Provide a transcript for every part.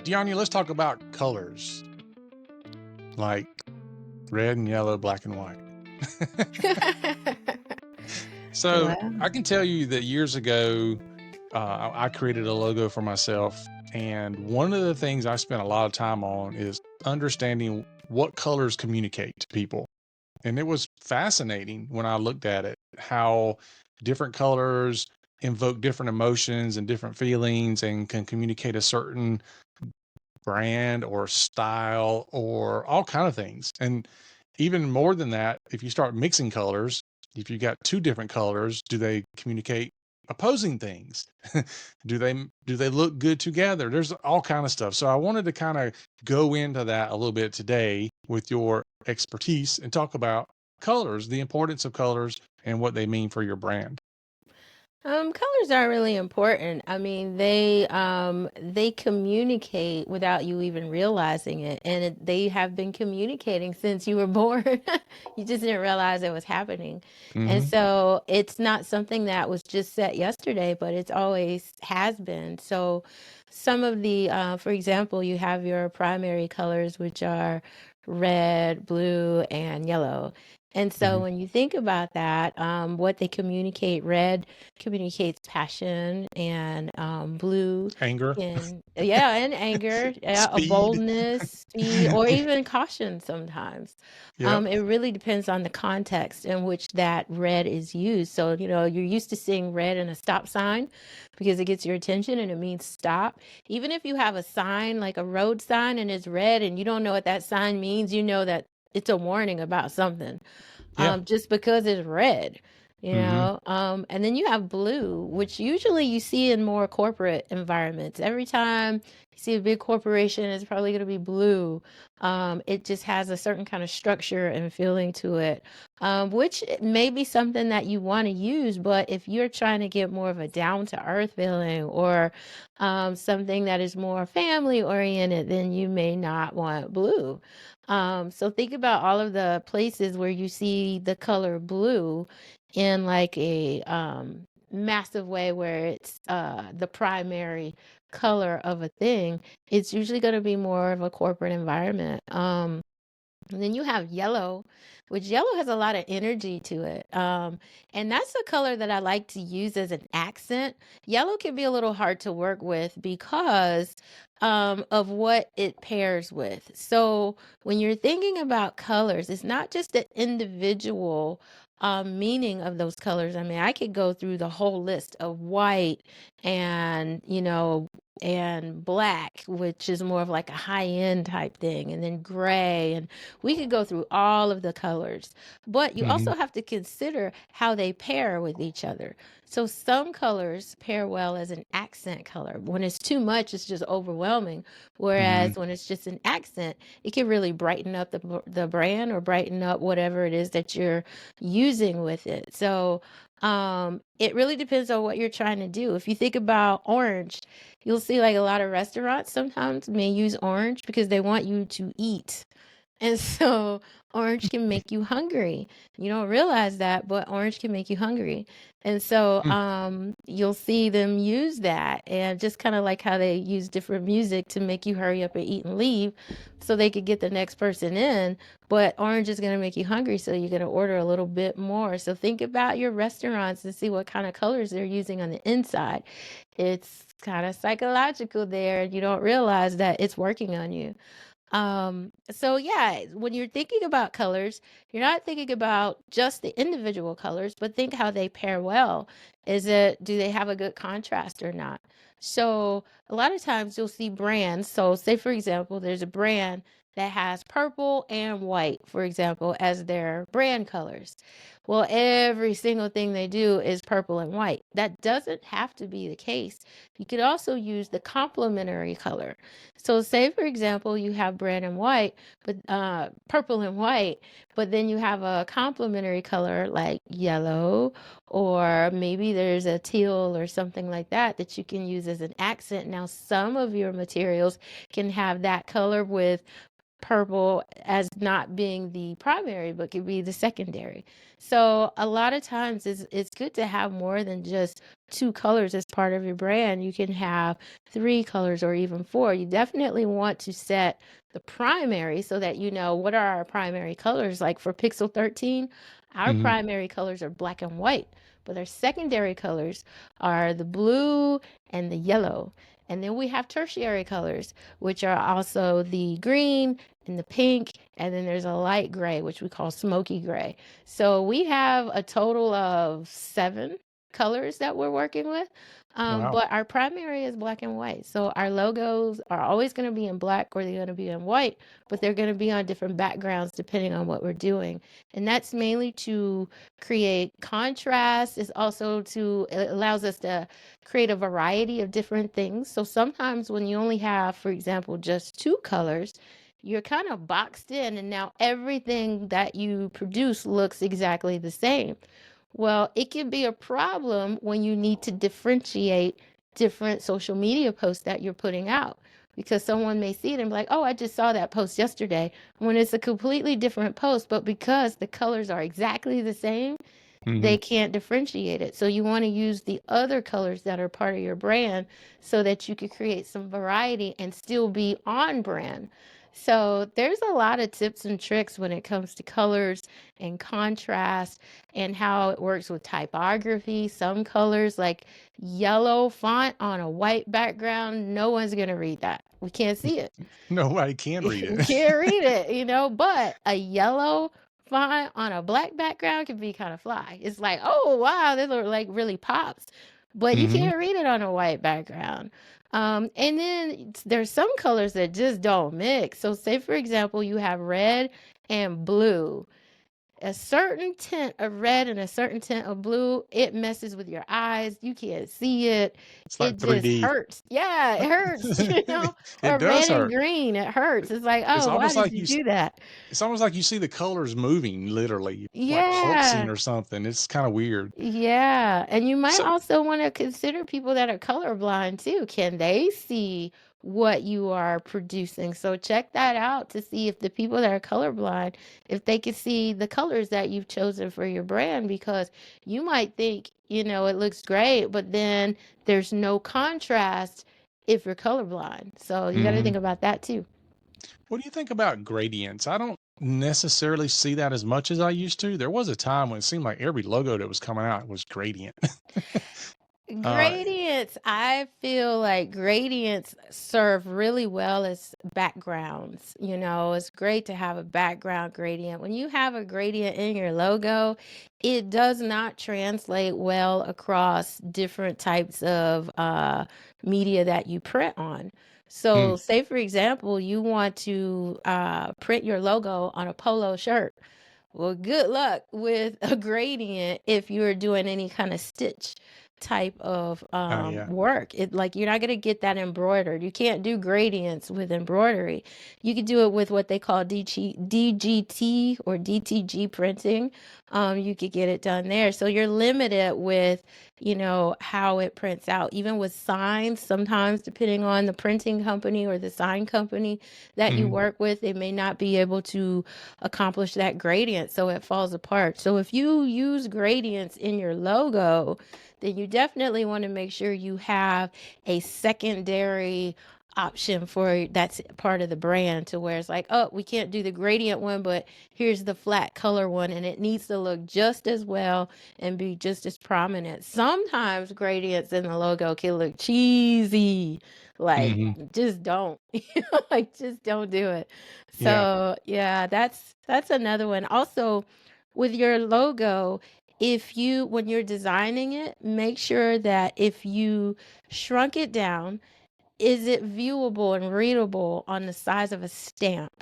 Deani, let's talk about colors like red and yellow, black and white. So Wow. I can tell you that years ago, I created a logo for myself. And one of the things I spent a lot of time on is understanding what colors communicate to people. And it was fascinating when I looked at it, how different colors invoke different emotions and different feelings and can communicate a certain brand or style or all kind of things. And even more than that, if you start mixing colors, if you got two different colors, do they communicate opposing things? Do they look good together? There's all kind of stuff. So I wanted to kind of go into that a little bit today with your expertise and talk about colors, the importance of colors and what they mean for your brand. Colors are really important. I mean, they communicate without you even realizing it, and they have been communicating since you were born. You just didn't realize it was happening. And Hmm. so it's not something that was just set yesterday, but it's always has been. So some of for example, you have your primary colors, which are red, blue, and yellow. And so Hmm. when you think about that, what they communicate, red communicates passion, and blue Anger, can, yeah, and anger, yeah, a speed. boldness, speed, or even caution sometimes. Yep. It really depends on the context in which that red is used. So, you're used to seeing red in a stop sign because it gets your attention and it means stop. Even if you have a sign like a road sign and it's red and you don't know what that sign means, you know that it's a warning about something, Yeah. just because it's red, Hmm. and then you have blue, which usually you see in more corporate environments. Every time you see a big corporation, it's probably going to be blue. It just has a certain kind of structure and feeling to it, which may be something that you want to use. But if you're trying to get more of a down to earth feeling, or something that is more family oriented, then you may not want blue. So think about all of the places where you see the color blue in like a massive way, where it's the primary color of a thing. It's usually going to be more of a corporate environment. And then you have yellow, which yellow has a lot of energy to it. And that's a color that I like to use as an accent. Yellow can be a little hard to work with because of what it pairs with. So when you're thinking about colors, it's not just the individual meaning of those colors. I mean, I could go through the whole list of white and, and black, which is more of like a high end type thing, and then gray, and we could go through all of the colors, but you Hmm. also have to consider how they pair with each other. So some colors pair well as an accent color. When it's too much, it's just overwhelming. Hmm. Whereas when it's just an accent, it can really brighten up the brand, or brighten up whatever it is that you're using with it. So it really depends on what you're trying to do. If you think about orange, you'll see like a lot of restaurants sometimes may use orange because they want you to eat. And so orange can make you hungry. You don't realize that, but orange can make you hungry. And so you'll see them use that, and just kind of like how they use different music to make you hurry up and eat and leave so they could get the next person in. But orange is going to make you hungry, so you're going to order a little bit more. So think about your restaurants and see what kind of colors they're using on the inside. It's kind of psychological there. You don't realize that it's working on you. So yeah, when you're thinking about colors, you're not thinking about just the individual colors, but think how they pair well. Do they have a good contrast or not? So a lot of times you'll see brands. So say for example, there's a brand that has purple and white, for example, as their brand colors. Well, every single thing they do is purple and white. That doesn't have to be the case. You could also use the complementary color. So say for example, you have red and white, but purple and white, but then you have a complementary color like yellow, or maybe there's a teal or something like that that you can use as an accent. Now, some of your materials can have that color with purple as not being the primary, but could be the secondary. So a lot of times it's good to have more than just two colors as part of your brand. You can have three colors or even four. You definitely want to set the primary so that you know what are our primary colors. Like for Pixel 13, our Hmm. primary colors are black and white, but our secondary colors are the blue and the yellow. And then we have tertiary colors, which are also the green and the pink, and then there's a light gray, which we call smoky gray. So we have a total of 7 colors that we're working with. Wow. But our primary is black and white. So our logos are always going to be in black or they're going to be in white, but they're going to be on different backgrounds depending on what we're doing. And that's mainly to create contrast. It's also it allows us to create a variety of different things. So sometimes when you only have, for example, just 2 colors, you're kind of boxed in, and now everything that you produce looks exactly the same. Well, it can be a problem when you need to differentiate different social media posts that you're putting out, because someone may see it and be like, oh, I just saw that post yesterday, when it's a completely different post, but because the colors are exactly the same, Hmm. they can't differentiate it. So you want to use the other colors that are part of your brand so that you could create some variety and still be on brand. So there's a lot of tips and tricks when it comes to colors and contrast and how it works with typography. Some colors like yellow font on a white background, no one's going to read that. We can't see it. Nobody can read We it. can't read it, but a yellow font on a black background can be kind of fly. It's like, oh wow, this look like really pops, but you Hmm. can't read it on a white background. And then there's some colors that just don't mix. So say for example, you have red and blue, a certain tint of red and a certain tint of blue, it messes with your eyes. You can't see it. It's It like just 3D. hurts. Yeah, it hurts, It or does red and hurt. green, it hurts. It's like, It's oh, why almost did like you do that? it's almost like you see the colors moving, literally, like pulsing Yeah. or something. It's kind of weird. Yeah, and you might So, also want to consider people that are colorblind too. Can they see what you are producing? So check that out to see if the people that are colorblind, if they can see the colors that you've chosen for your brand, because you might think, it looks great, but then there's no contrast if you're colorblind. So you got to mhm. think about that too. What do you think about gradients? I don't necessarily see that as much as I used to. There was a time when it seemed like every logo that was coming out was gradient. uh, Gradients, I feel like gradients serve really well as backgrounds. It's great to have a background gradient. When you have a gradient in your logo, it does not translate well across different types of media that you print on. mm, So, say for example, you want to print your logo on a polo shirt. Well, good luck with a gradient if you're doing any kind of stitch type of oh yeah. work. It like you're not going to get that embroidered. You can't do gradients with embroidery. You could do it with what they call DGT or DTG printing. You could get it done there. So you're limited with, how it prints out. Even with signs, sometimes depending on the printing company or the sign company that you Mhm. work with, they may not be able to accomplish that gradient, so it falls apart. So if you use gradients in your logo, then you definitely want to make sure you have a secondary option for that's part of the brand, to where it's like, oh, we can't do the gradient one, but here's the flat color one, and it needs to look just as well and be just as prominent. Sometimes gradients in the logo can look cheesy, like Mhm. just don't like just don't do it. Yeah. So yeah, that's another one. Also, with your logo, if you when you're designing it, make sure that if you shrunk it down, is it viewable and readable on the size of a stamp?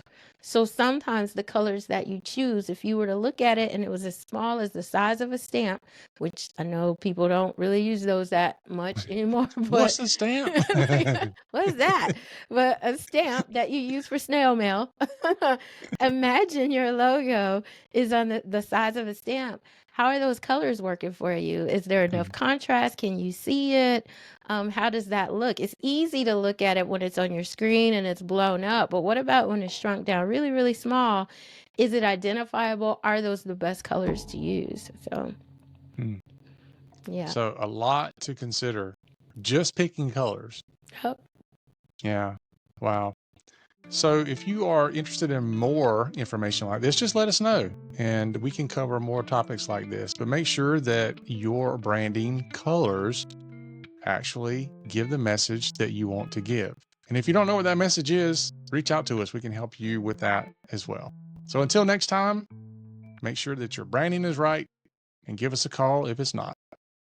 So sometimes the colors that you choose, if you were to look at it and it was as small as the size of a stamp, which I know people don't really use those that much anymore, but What's a stamp? what is that? But a stamp that you use for snail mail. Imagine your logo is on the size of a stamp. how are those colors working for you? Is there enough Mhm. contrast? Can you see it? How does that look? It's easy to look at it when it's on your screen and it's blown up, but what about when it's shrunk down really, really small? Is it identifiable? Are those the best colors to use? So, Mm. yeah. So a lot to consider. Just picking colors. Yep. Yeah. Wow. So if you are interested in more information like this, just let us know and we can cover more topics like this. But make sure that your branding colors actually give the message that you want to give. And if you don't know what that message is, reach out to us. We can help you with that as well. So until next time, make sure that your branding is right and give us a call if it's not.